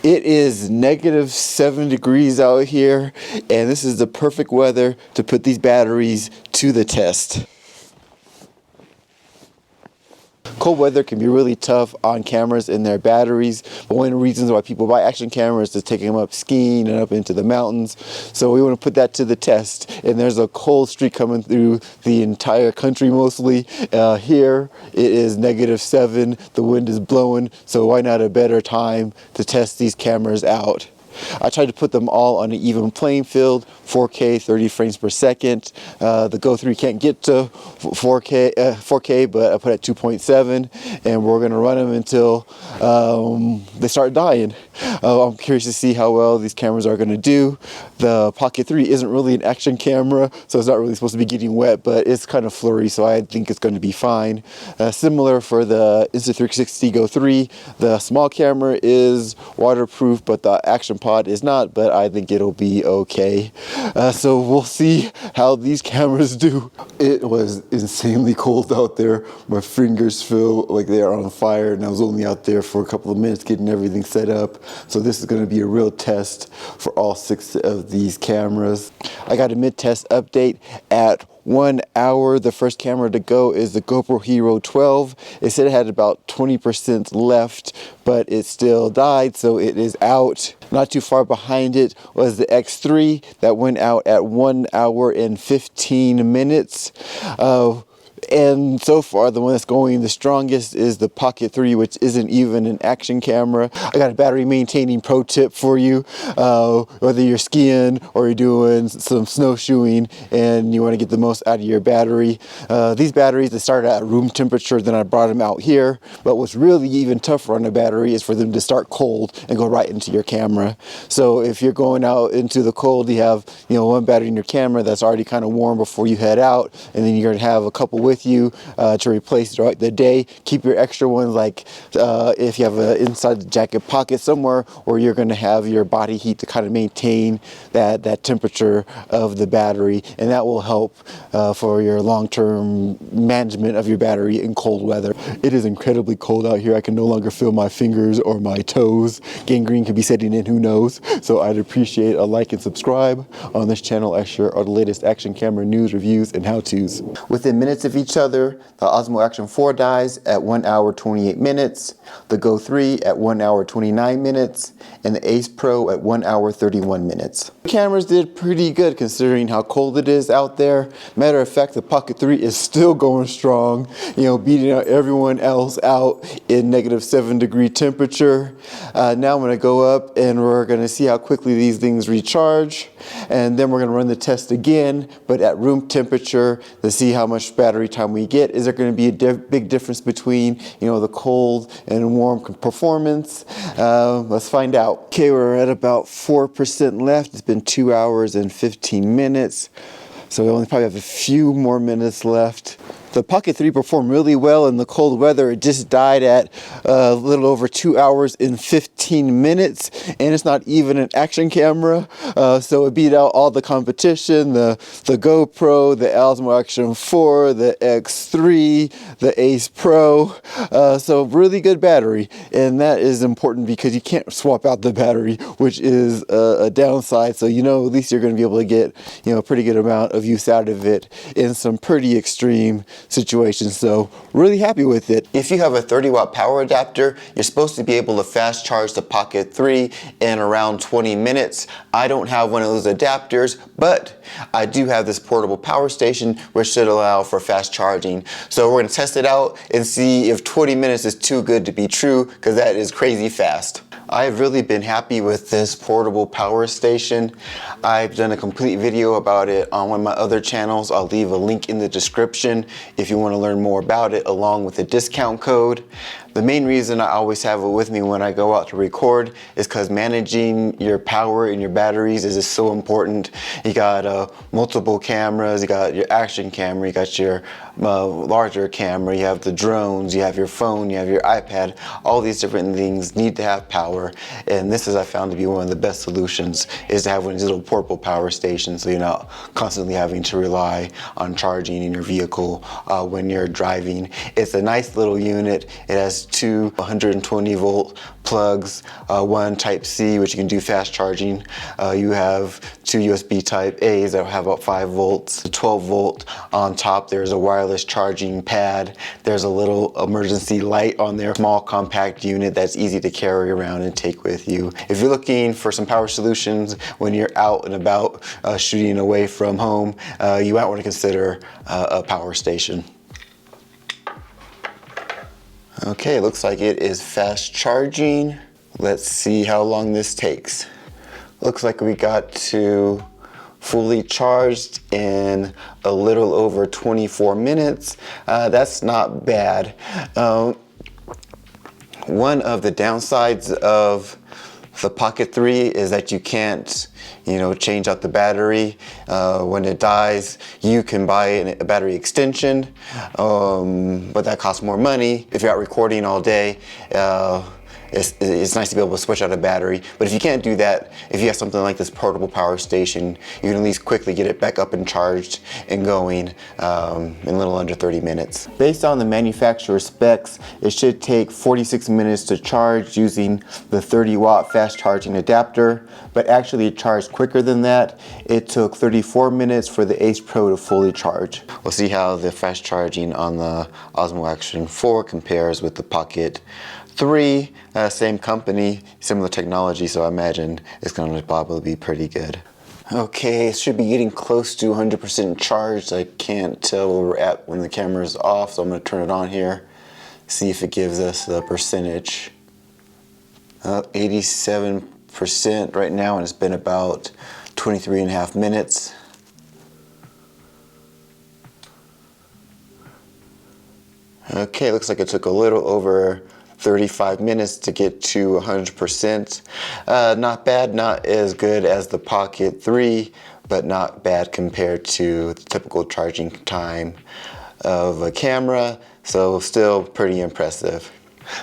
It is -7 degrees out here, and this is the perfect weather to put these batteries to the test. Cold weather can be really tough on cameras and their batteries, but one of the reasons why people buy action cameras is taking them up skiing and up into the mountains. So we want to put that to the test, and there's a cold streak coming through the entire country mostly. Here it is -7, the wind is blowing, so why not a better time to test these cameras out? I tried to put them all on an even playing field, 4K, 30 frames per second. The Go3 can't get to 4K, but I put it at 2.7, and we're gonna run them until they start dying. I'm curious to see how well these cameras are gonna do. The Pocket 3 isn't really an action camera, so it's not really supposed to be getting wet, but it's kind of flurry, so I think it's gonna be fine. Similar for the Insta360 Go 3, the small camera is waterproof, but the action pod is not, but I think it'll be okay. So we'll see how these cameras do. It was insanely cold out there. My fingers feel like they are on fire, and I was only out there for a couple of minutes getting everything set up. So this is going to be a real test for all 6 of these cameras. I got a mid-test update at 1 hour. The first camera to go is the GoPro Hero 12. It said it had about 20% left, but it still died, so it is out. Not too far behind it was the X3 that went out at 1 hour and 15 minutes. And so far, the one that's going the strongest is the Pocket 3, which isn't even an action camera. I got a battery maintaining pro tip for you. Whether you're skiing or you're doing some snowshoeing and you want to get the most out of your battery. These batteries, they start at room temperature, then I brought them out here. But what's really even tougher on a battery is for them to start cold and go right into your camera. So if you're going out into the cold, you have one battery in your camera that's already kind of warm before you head out, and then you're going to have a couple with you to replace throughout the day. Keep your extra ones, like if you have an inside the jacket pocket somewhere where you're going to have your body heat to kind of maintain that temperature of the battery, and that will help for your long-term management of your battery in cold weather. It is incredibly cold out here. I can no longer feel my fingers or my toes. Gangrene could be setting in, who knows? So I'd appreciate a like and subscribe. On this channel I share all the latest action camera news, reviews, and how-tos. Within minutes of each other, the Osmo Action 4 dies at 1 hour 28 minutes, the Go 3 at 1 hour 29 minutes, and the Ace Pro at 1 hour 31 minutes. The cameras did pretty good considering how cold it is out there. Matter of fact, the Pocket 3 is still going strong, beating out everyone else out in -7 degree temperature. Now I'm going to go up and we're going to see how quickly these things recharge, and then we're going to run the test again, but at room temperature, to see how much battery time we get. Is there going to be a big difference between the cold and warm performance? Let's find out. Okay, we're at about 4% left. It's been 2 hours and 15 minutes, so we only probably have a few more minutes left. The Pocket 3 performed really well in the cold weather. It just died at a little over 2 hours and 15 minutes, and it's not even an action camera. So it beat out all the competition, the GoPro, the Osmo Action 4, the X3, the Ace Pro. So really good battery, and that is important because you can't swap out the battery, which is a downside. So at least you're going to be able to get a pretty good amount of use out of it in some pretty extreme situations. So really happy with it. If you have a 30-watt power adapter, you're supposed to be able to fast charge the Pocket 3 in around 20 minutes. I don't have one of those adapters, but I do have this portable power station which should allow for fast charging. So we're going to test it out and see if 20 minutes is too good to be true, because that is crazy fast. I've really been happy with this portable power station. I've done a complete video about it on one of my other channels. I'll leave a link in the description if you want to learn more about it, along with the discount code. The main reason I always have it with me when I go out to record is because managing your power and your batteries is just so important. You got multiple cameras, you got your action camera, you got your larger camera, you have the drones, you have your phone, you have your iPad. All these different things need to have power, and this is, I found, to be one of the best solutions, is to have one of these little portable power stations, so you're not constantly having to rely on charging in your vehicle when you're driving. It's a nice little unit. It has has two 120 volt plugs, one type C, which you can do fast charging. You have two USB type A's that have about 5 volts, 12 volt on top. There's a wireless charging pad. There's a little emergency light on there, small compact unit that's easy to carry around and take with you. If you're looking for some power solutions when you're out and about shooting away from home, you might want to consider a power station. Okay, looks like it is fast charging. Let's see how long this takes. Looks like we got to fully charged in a little over 24 minutes. That's not bad. One of the downsides of the Pocket 3 is that you can't, change out the battery. When it dies, you can buy a battery extension, but that costs more money. If you're out recording all day, it's nice to be able to switch out a battery. But if you can't do that, if you have something like this portable power station, you can at least quickly get it back up and charged and going in a little under 30 minutes. Based on the manufacturer specs, it should take 46 minutes to charge using the 30-watt fast charging adapter, but actually it charged quicker than that. It took 34 minutes for the Ace Pro to fully charge. We'll see how the fast charging on the Osmo Action 4 compares with the Pocket 3, same company, similar technology, so I imagine it's going to probably be pretty good. Okay, it should be getting close to 100% charged. I can't tell where we're at when the camera is off, so I'm going to turn it on here, see if it gives us the percentage. 87% right now, and it's been about 23.5 minutes. Okay, looks like it took a little over 35 minutes to get to 100%. Not bad, not as good as the Pocket 3, but not bad compared to the typical charging time of a camera, so still pretty impressive.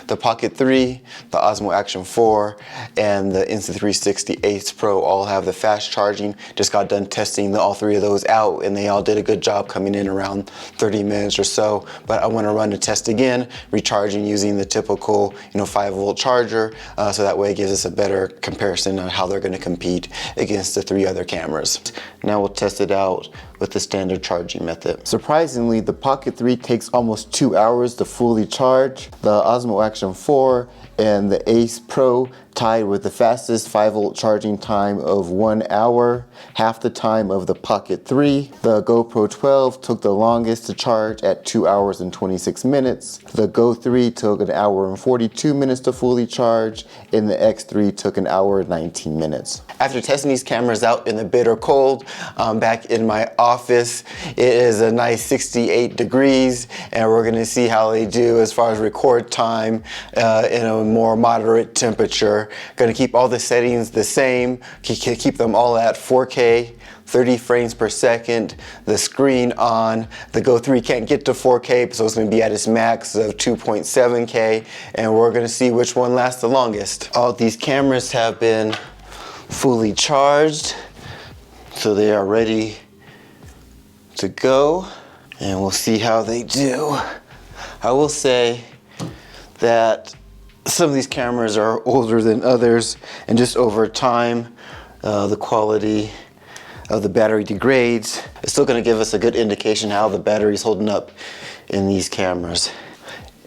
The Pocket 3, the Osmo Action 4, and the Insta360 Ace Pro all have the fast charging. Just got done testing all three of those out, and they all did a good job coming in around 30 minutes or so. But I want to run a test again, recharging using the typical 5-volt charger, so that way it gives us a better comparison on how they're going to compete against the 3 other cameras. Now we'll test it out with the standard charging method. Surprisingly, the Pocket 3 takes almost 2 hours to fully charge. The Osmo Action 4 and the Ace Pro tied with the fastest 5-volt charging time of 1 hour, half the time of the Pocket 3. The GoPro 12 took the longest to charge at 2 hours and 26 minutes. The Go 3 took 1 hour and 42 minutes to fully charge, and the X3 took 1 hour and 19 minutes. After testing these cameras out in the bitter cold, I'm back in my office. It is a nice 68 degrees, and we're gonna see how they do as far as record time in a more moderate temperature. Gonna keep all the settings the same, keep them all at 4K, 30 frames per second, the screen on. The Go 3 can't get to 4K, so it's gonna be at its max of 2.7K, and we're gonna see which one lasts the longest. All these cameras have been fully charged, so they are ready to go, and we'll see how they do. I will say that some of these cameras are older than others, and just over time the quality of the battery degrades. It's still going to give us a good indication how the battery's holding up in these cameras.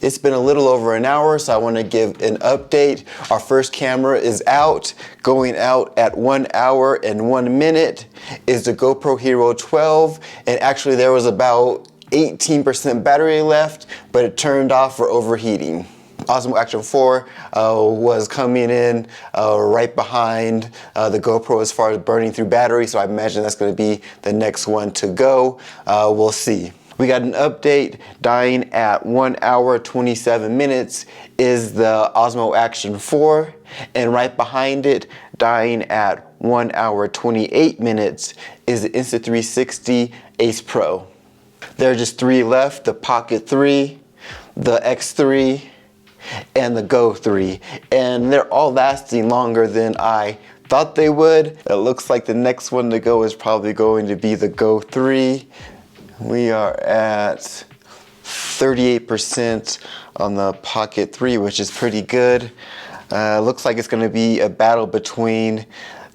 It's been a little over an hour, so I want to give an update. Our first camera is out. Going out at 1 hour and 1 minute is the GoPro Hero 12, and actually there was about 18% battery left, but it turned off for overheating. Osmo Action 4 was coming in right behind the GoPro as far as burning through battery, so I imagine that's going to be the next one to go. We'll see. We got an update. Dying at 1 hour 27 minutes is the Osmo Action 4, and right behind it, dying at 1 hour 28 minutes is the Insta360 Ace Pro. There are just 3 left: the Pocket 3, the X3, and the Go 3, and they're all lasting longer than I thought they would. It looks like the next one to go is probably going to be the Go 3. We are at 38% on the Pocket 3, which is pretty good. Looks like it's going to be a battle between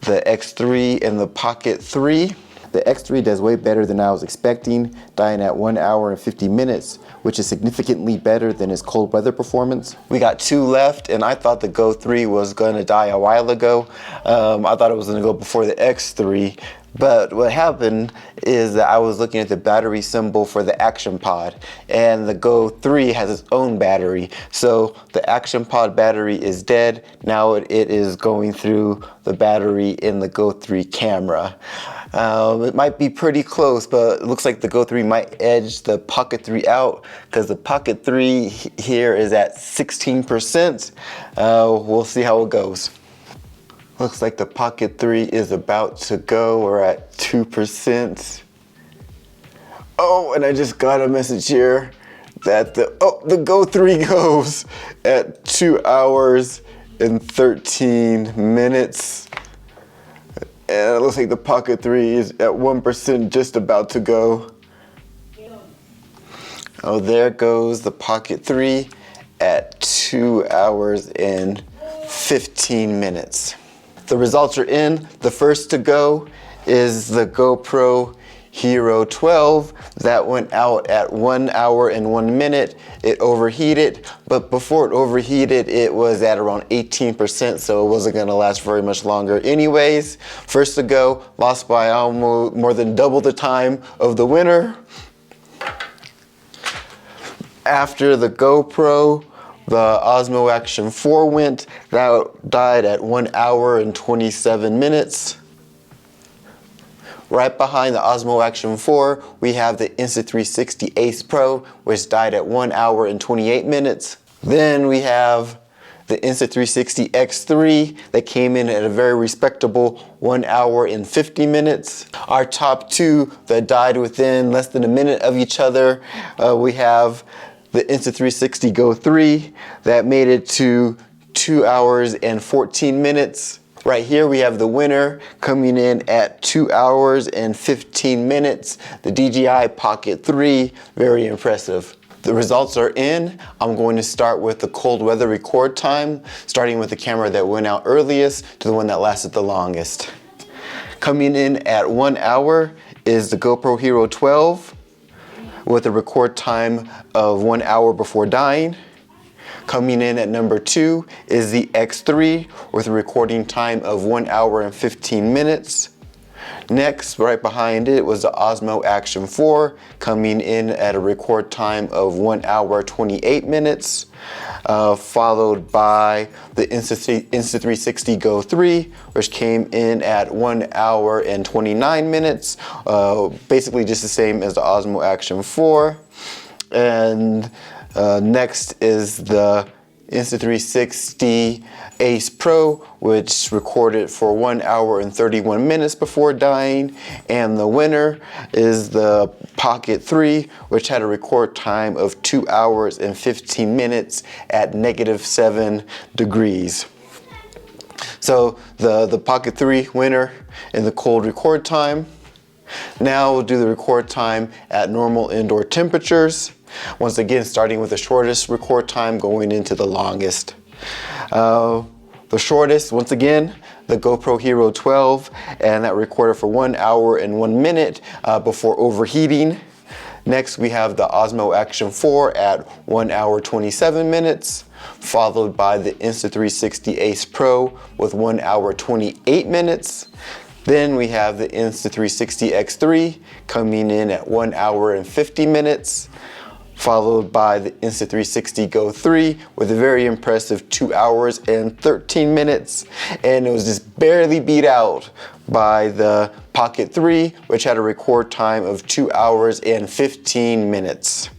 the X3 and the Pocket 3. The X3 does way better than I was expecting, dying at 1 hour and 50 minutes, which is significantly better than its cold weather performance. We got 2 left, and I thought the Go 3 was going to die a while ago. I thought it was going to go before the X3. But what happened is that I was looking at the battery symbol for the Action Pod, and the Go 3 has its own battery. So the Action Pod battery is dead. Now it is going through the battery in the Go 3 camera. It might be pretty close, but it looks like the Go 3 might edge the Pocket 3 out, because the Pocket 3 here is at 16%. We'll see how it goes. Looks like the Pocket 3 is about to go. We're at 2%. Oh, and I just got a message here that the Go 3 goes at 2 hours and 13 minutes. And it looks like the Pocket 3 is at 1%, just about to go. Oh, there goes the Pocket 3 at 2 hours and 15 minutes. The results are in. The first to go is the GoPro Hero 12. That went out at 1 hour and 1 minute. It overheated, but before it overheated, it was at around 18%, so it wasn't gonna last very much longer anyways. First to go, lost by almost more than double the time of the winner. After the GoPro, the Osmo Action 4 went. That died at 1 hour and 27 minutes. Right behind the Osmo Action 4, we have the Insta360 Ace Pro, which died at 1 hour and 28 minutes. Then we have the Insta360 X3 that came in at a very respectable 1 hour and 50 minutes. Our top 2 that died within less than a minute of each other, we have the Insta360 Go 3 that made it to 2 hours and 14 minutes. Right here we have the winner coming in at 2 hours and 15 minutes. The DJI Pocket 3, very impressive. The results are in. I'm going to start with the cold weather record time, starting with the camera that went out earliest to the one that lasted the longest. Coming in at 1 hour is the GoPro Hero 12. With a record time of 1 hour before dying. Coming in at number 2 is the X3 with a recording time of 1 hour and 15 minutes. Next, right behind it, was the Osmo Action 4, coming in at a record time of 1 hour 28 minutes, followed by the Insta360 Go 3, which came in at 1 hour and 29 minutes, basically just the same as the Osmo Action 4. And next is the Insta360 Ace Pro, which recorded for 1 hour and 31 minutes before dying. And the winner is the Pocket 3, which had a record time of 2 hours and 15 minutes at -7 degrees. So the Pocket 3 winner in the cold record time. Now we'll do the record time at normal indoor temperatures. Once again, starting with the shortest record time going into the longest. The shortest, once again, the GoPro Hero 12, and that recorded for 1 hour and 1 minute before overheating. Next, we have the Osmo Action 4 at 1 hour 27 minutes, followed by the Insta360 Ace Pro with 1 hour 28 minutes. Then we have the Insta360 X3 coming in at 1 hour and 50 minutes, followed by the Insta360 Go 3 with a very impressive 2 hours and 13 minutes. And it was just barely beat out by the Pocket 3, which had a record time of 2 hours and 15 minutes.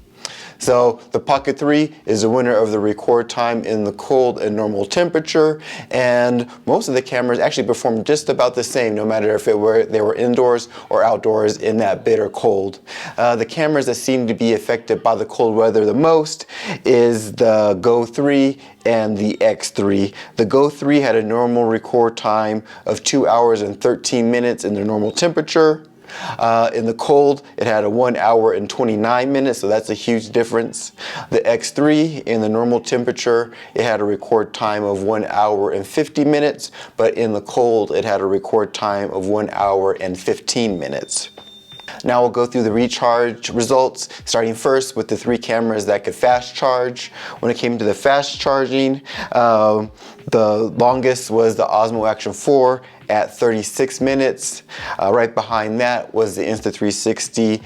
So the Pocket 3 is the winner of the record time in the cold and normal temperature, and most of the cameras actually performed just about the same, no matter if they were indoors or outdoors in that bitter cold. The cameras that seem to be affected by the cold weather the most is the Go 3 and the X3. The Go 3 had a normal record time of 2 hours and 13 minutes in the normal temperature. In the cold, it had a 1 hour and 29 minutes, so that's a huge difference. The X3, in the normal temperature, it had a record time of 1 hour and 50 minutes, but in the cold, it had a record time of 1 hour and 15 minutes. Now we'll go through the recharge results, starting first with the 3 cameras that could fast charge. When it came to the fast charging, the longest was the Osmo Action 4 at 36 minutes. Right behind that was the Insta360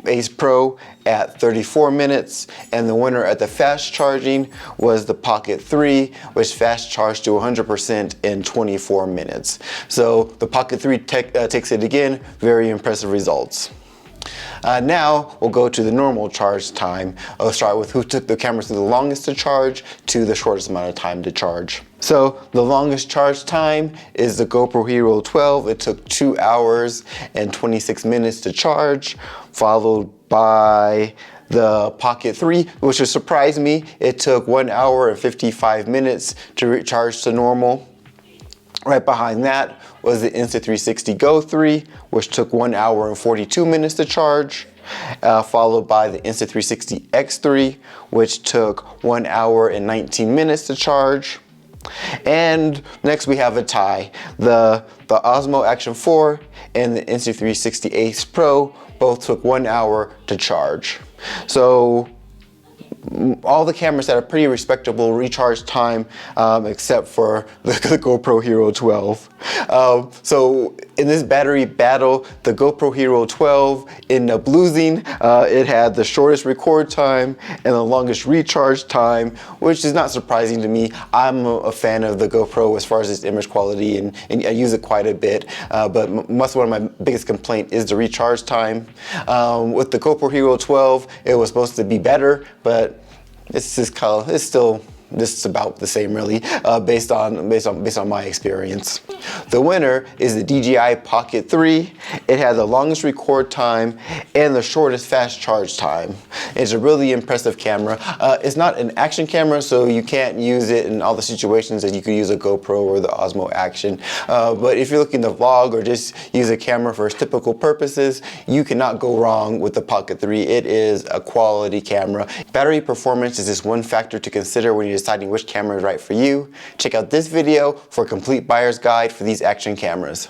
Ace Pro at 34 minutes. And the winner at the fast charging was the Pocket 3, which fast charged to 100% in 24 minutes. So the Pocket 3 takes it again, very impressive results. Now we'll go to the normal charge time. I'll start with who took the cameras the longest to charge to the shortest amount of time to charge. So the longest charge time is the GoPro Hero 12. It took 2 hours and 26 minutes to charge, followed by the Pocket 3, which has surprised me. It took 1 hour and 55 minutes to recharge to normal. Right behind that was the Insta360 Go 3, which took 1 hour and 42 minutes to charge, followed by the Insta360 X3, which took 1 hour and 19 minutes to charge. And next we have a tie. The Osmo Action 4 and the Insta360 Ace Pro both took 1 hour to charge. So all the cameras had a pretty respectable recharge time, except for the GoPro Hero 12. So in this battery battle, the GoPro Hero 12 ended up losing. It had the shortest record time and the longest recharge time, which is not surprising to me. I'm a fan of the GoPro as far as its image quality, and I use it quite a bit. But one of my biggest complaint is the recharge time. With the GoPro Hero 12, it was supposed to be better, but it's still just about the same, really, based on my experience. The winner is the DJI Pocket 3. It had the longest record time and the shortest fast charge time. It's a really impressive camera. It's not an action camera, so you can't use it in all the situations that you could use a GoPro or the Osmo Action. But if you're looking to vlog or just use a camera for its typical purposes, you cannot go wrong with the Pocket 3. It is a quality camera. Battery performance is just one factor to consider when you're deciding which camera is right for you. Check out this video for a complete buyer's guide for these action cameras.